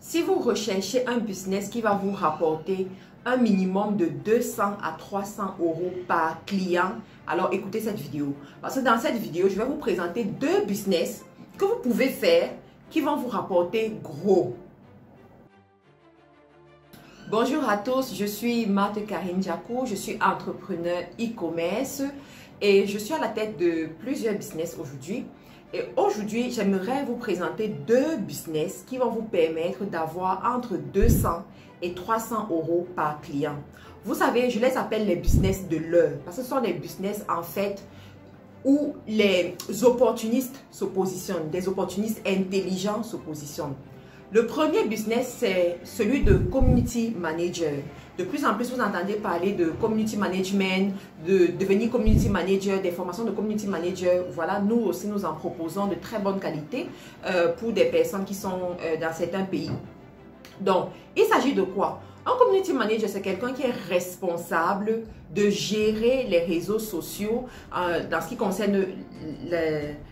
Si vous recherchez un business qui va vous rapporter un minimum de 200 à 300 euros par client, alors écoutez cette vidéo. Parce que dans cette vidéo, je vais vous présenter deux business que vous pouvez faire qui vont vous rapporter gros. Bonjour à tous, je suis Marthe Karine Diakou, je suis entrepreneur e-commerce et je suis à la tête de plusieurs business aujourd'hui. Et aujourd'hui, j'aimerais vous présenter deux business qui vont vous permettre d'avoir entre 200 et 300 euros par client. Vous savez, je les appelle les business de l'heure parce que ce sont des business en fait où les opportunistes se positionnent, des opportunistes intelligents se positionnent. Le premier business, c'est celui de community manager. De plus en plus, vous entendez parler de community management, de devenir community manager, des formations de community manager. Voilà, nous aussi, nous en proposons de très bonne qualité pour des personnes qui sont dans certains pays. Donc, il s'agit de quoi? Un community manager, c'est quelqu'un qui est responsable de gérer les réseaux sociaux dans ce qui concerne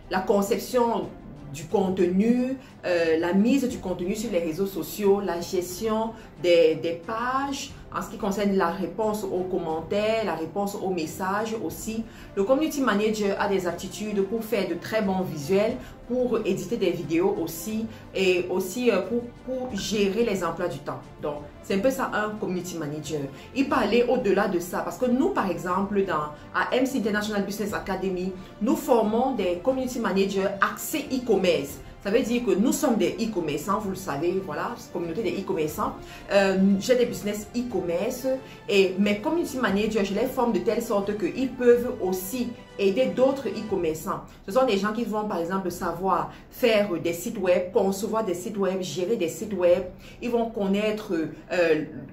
la conception du contenu, la mise du contenu sur les réseaux sociaux, la gestion des pages, en ce qui concerne la réponse aux commentaires, la réponse aux messages aussi. Le community manager a des aptitudes pour faire de très bons visuels, pour éditer des vidéos aussi et aussi pour gérer les emplois du temps. Donc, c'est un peu ça un community manager. Il peut aller au-delà de ça parce que nous, par exemple, à MC International Business Academy, nous formons des community managers axés e-commerce. Ça veut dire que nous sommes des e-commerçants, vous le savez, voilà, communauté des e-commerçants. J'ai des business e-commerce et mes community managers, je les forme de telle sorte qu'ils peuvent aussi aider d'autres e-commerçants. Ce sont des gens qui vont par exemple savoir faire des sites web, concevoir des sites web, gérer des sites web. Ils vont connaître,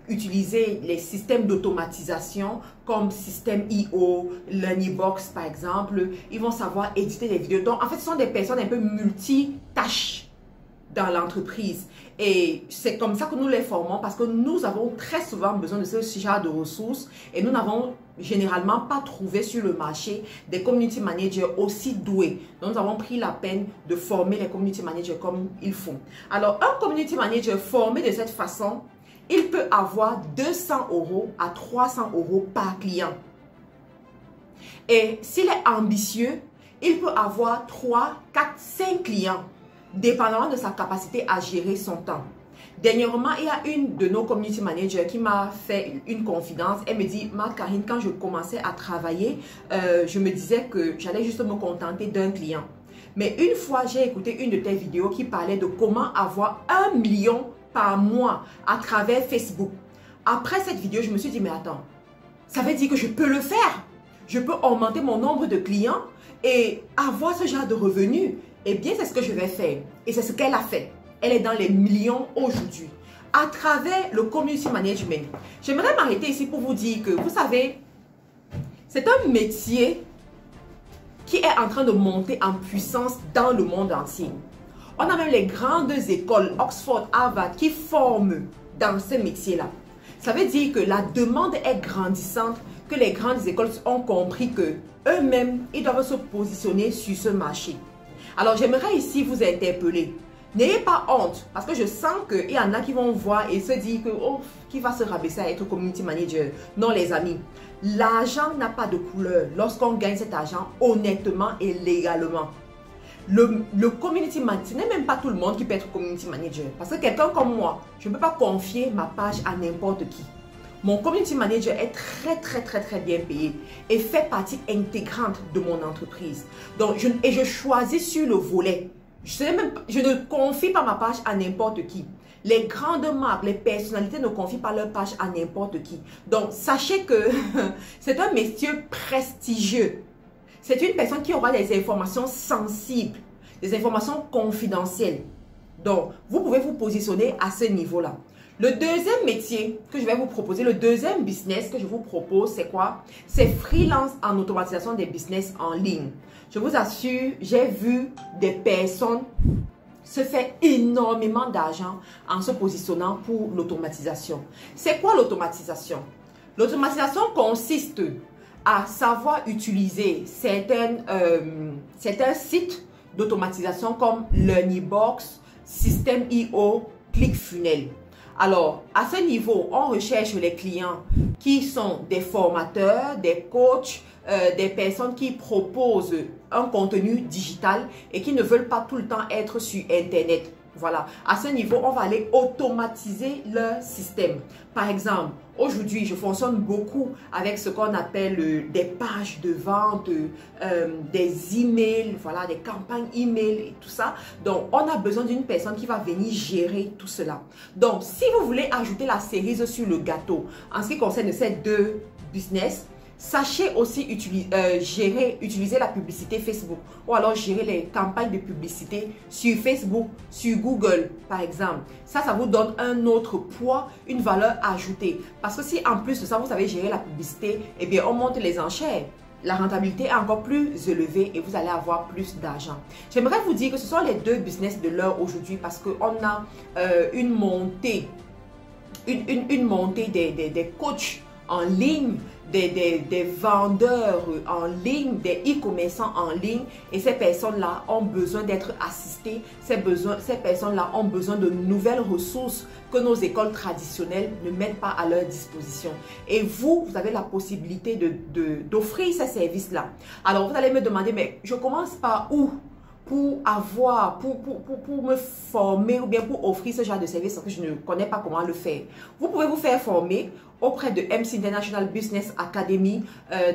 utiliser les systèmes d'automatisation comme système IO, Learnybox par exemple. Ils vont savoir éditer des vidéos. Donc en fait, ce sont des personnes un peu multitâches dans l'entreprise. Et c'est comme ça que nous les formons parce que nous avons très souvent besoin de ce genre de ressources et nous n'avons généralement pas trouvé sur le marché des community managers aussi doués. Donc nous avons pris la peine de former les community managers comme il faut. Alors un community manager formé de cette façon, il peut avoir 200 euros à 300 euros par client. Et s'il est ambitieux, il peut avoir 3, 4, 5 clients, dépendamment de sa capacité à gérer son temps. Dernièrement, il y a une de nos community managers qui m'a fait une confidence. Elle me dit, Marthe Karine, quand je commençais à travailler, je me disais que j'allais juste me contenter d'un client. Mais une fois, j'ai écouté une de tes vidéos qui parlait de comment avoir 1 million par mois à travers Facebook. Après cette vidéo, je me suis dit, mais attends, ça veut dire que je peux le faire. Je peux augmenter mon nombre de clients et avoir ce genre de revenus. Eh bien, c'est ce que je vais faire. Et c'est ce qu'elle a fait. Elle est dans les millions aujourd'hui. À travers le community management. J'aimerais m'arrêter ici pour vous dire que, vous savez, c'est un métier qui est en train de monter en puissance dans le monde entier. On a même les grandes écoles, Oxford, Harvard, qui forment dans ce métier-là. Ça veut dire que la demande est grandissante, que les grandes écoles ont compris que eux-mêmes, ils doivent se positionner sur ce marché. Alors, j'aimerais ici vous interpeller. N'ayez pas honte parce que je sens qu'il y en a qui vont voir et se dire que oh, qui va se rabaisser à être community manager. Non, les amis, l'argent n'a pas de couleur lorsqu'on gagne cet argent honnêtement et légalement. Le community manager, ce n'est même pas tout le monde qui peut être community manager. Parce que quelqu'un comme moi, je ne peux pas confier ma page à n'importe qui. Mon community manager est très bien payé et fait partie intégrante de mon entreprise. Donc, je choisis sur le volet. Je ne confie pas ma page à n'importe qui. Les grandes marques, les personnalités ne confient pas leur page à n'importe qui. Donc, sachez que c'est un métier prestigieux. C'est une personne qui aura des informations sensibles, des informations confidentielles. Donc, vous pouvez vous positionner à ce niveau-là. Le deuxième métier que je vais vous proposer, le deuxième business que je vous propose, c'est quoi? C'est freelance en automatisation des business en ligne. Je vous assure, j'ai vu des personnes se faire énormément d'argent en se positionnant pour l'automatisation. C'est quoi l'automatisation? L'automatisation consiste à savoir utiliser certains sites d'automatisation comme Learnybox, Système IO, ClickFunnels. Alors, à ce niveau, on recherche les clients qui sont des formateurs, des coachs, des personnes qui proposent un contenu digital et qui ne veulent pas tout le temps être sur Internet. Voilà, à ce niveau, on va aller automatiser leur système. Par exemple, aujourd'hui, je fonctionne beaucoup avec ce qu'on appelle des pages de vente, des emails, voilà, des campagnes email et tout ça. Donc, on a besoin d'une personne qui va venir gérer tout cela. Donc, si vous voulez ajouter la cerise sur le gâteau, en ce qui concerne ces deux business, sachez aussi utiliser la publicité Facebook ou alors gérer les campagnes de publicité sur Facebook, sur Google par exemple. Ça vous donne un autre poids, une valeur ajoutée. Parce que si en plus de ça, vous savez gérer la publicité, eh bien on monte les enchères. La rentabilité est encore plus élevée et vous allez avoir plus d'argent. J'aimerais vous dire que ce sont les deux business de l'heure aujourd'hui parce qu'on a une montée des coachs en ligne, des vendeurs en ligne, des e-commerçants en ligne, et ces personnes-là ont besoin d'être assistées. Ces personnes-là ont besoin de nouvelles ressources que nos écoles traditionnelles ne mettent pas à leur disposition. Et vous avez la possibilité d'offrir ces services-là. Alors vous allez me demander, mais je commence par où pour me former ou bien pour offrir ce genre de service parce que je ne connais pas comment le faire. Vous pouvez vous faire former auprès de MC International Business Academy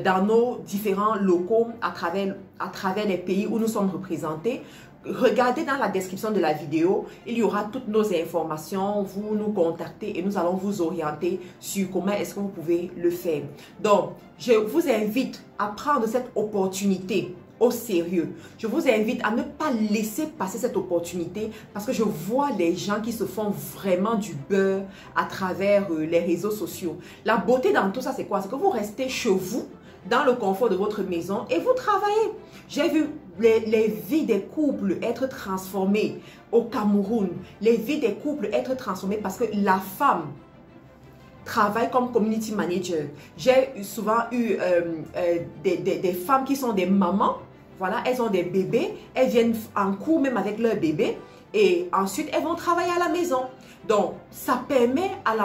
dans nos différents locaux à travers les pays où nous sommes représentés. Regardez dans la description de la vidéo, il y aura toutes nos informations, vous nous contactez et nous allons vous orienter sur comment est-ce que vous pouvez le faire. Donc, je vous invite à prendre cette opportunité au sérieux. Je vous invite à ne pas laisser passer cette opportunité parce que je vois les gens qui se font vraiment du beurre à travers les réseaux sociaux. La beauté dans tout ça, c'est quoi? C'est que vous restez chez vous, dans le confort de votre maison et vous travaillez. J'ai vu les vies des couples être transformées au Cameroun, les vies des couples être transformées parce que la femme travaille comme community manager. J'ai souvent eu des femmes qui sont des mamans. Voilà, elles ont des bébés, elles viennent en cours même avec leur bébé et ensuite elles vont travailler à la maison. Donc, ça permet à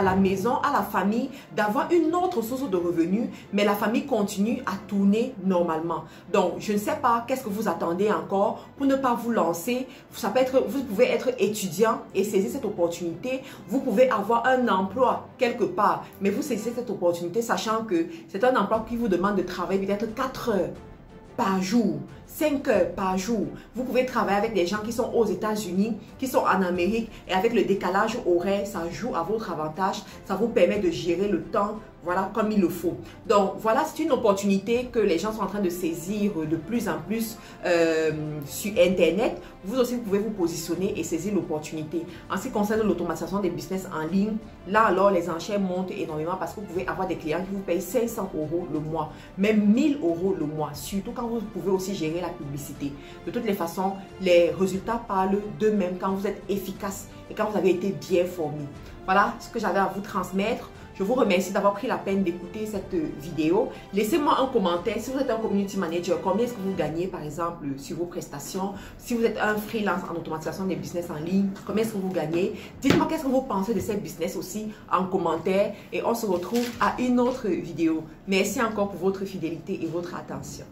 la maison, à la famille d'avoir une autre source de revenus, mais la famille continue à tourner normalement. Donc, je ne sais pas qu'est-ce que vous attendez encore pour ne pas vous lancer. Ça peut être, vous pouvez être étudiant et saisir cette opportunité. Vous pouvez avoir un emploi quelque part, mais vous saisissez cette opportunité sachant que c'est un emploi qui vous demande de travailler peut-être 4 heures par jour, 5 heures par jour. Vous pouvez travailler avec des gens qui sont aux États-Unis, qui sont en Amérique et avec le décalage horaire, ça joue à votre avantage. Ça vous permet de gérer le temps, voilà, comme il le faut. Donc, voilà, c'est une opportunité que les gens sont en train de saisir de plus en plus sur Internet. Vous aussi, vous pouvez vous positionner et saisir l'opportunité. En ce qui concerne l'automatisation des business en ligne, là, alors, les enchères montent énormément parce que vous pouvez avoir des clients qui vous payent 500 € le mois, même 1000 € le mois, surtout quand vous pouvez aussi gérer la publicité. De toutes les façons, les résultats parlent d'eux-mêmes quand vous êtes efficace et quand vous avez été bien formé. Voilà ce que j'avais à vous transmettre. Je vous remercie d'avoir pris la peine d'écouter cette vidéo. Laissez-moi un commentaire. Si vous êtes un community manager, combien est-ce que vous gagnez par exemple sur vos prestations? Si vous êtes un freelance en automatisation des business en ligne, combien est-ce que vous gagnez? Dites-moi qu'est-ce que vous pensez de ces business aussi en commentaire et on se retrouve à une autre vidéo. Merci encore pour votre fidélité et votre attention.